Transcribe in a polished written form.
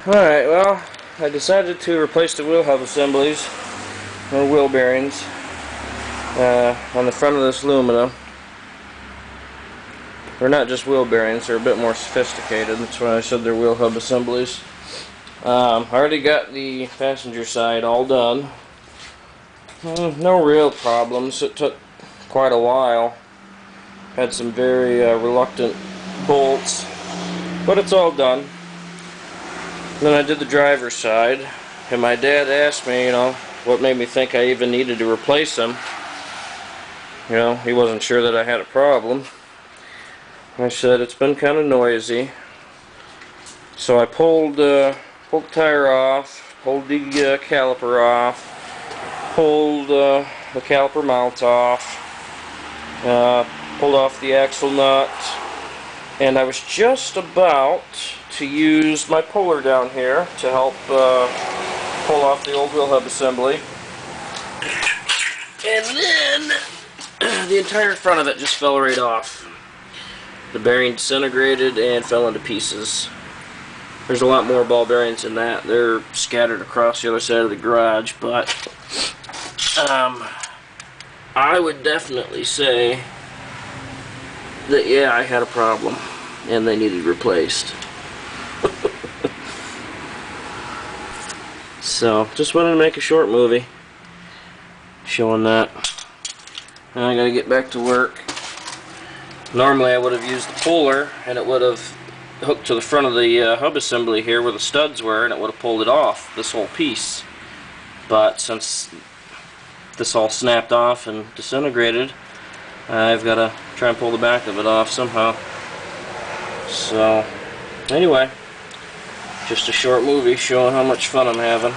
Alright, well, I decided to replace the wheel hub assemblies, or wheel bearings, on the front of this Lumina. They're not just wheel bearings, they're a bit more sophisticated. That's why I said they're wheel hub assemblies. I already got the passenger side all done. No real problems. It took quite a while. Had some very reluctant bolts, but it's all done. Then I did the driver's side, and my dad asked me, what made me think I even needed to replace them. He wasn't sure that I had a problem. I said, it's been kind of noisy. So I pulled the tire off, pulled the caliper off, pulled the caliper mount off, pulled off the axle nut, and I was just about to use my puller down here to help pull off the old wheel hub assembly. And then the entire front of it just fell right off. The bearing disintegrated and fell into pieces. There's a lot more ball bearings than that. They're scattered across the other side of the garage, but I would definitely say that, yeah, I had a problem and they needed replaced. So, just wanted to make a short movie showing that. Now I gotta get back to work. Normally I would have used the puller and it would have hooked to the front of the hub assembly here where the studs were, and it would have pulled it off, this whole piece. But since this all snapped off and disintegrated, I've got to try and pull the back of it off somehow. So, anyway, just a short movie showing how much fun I'm having.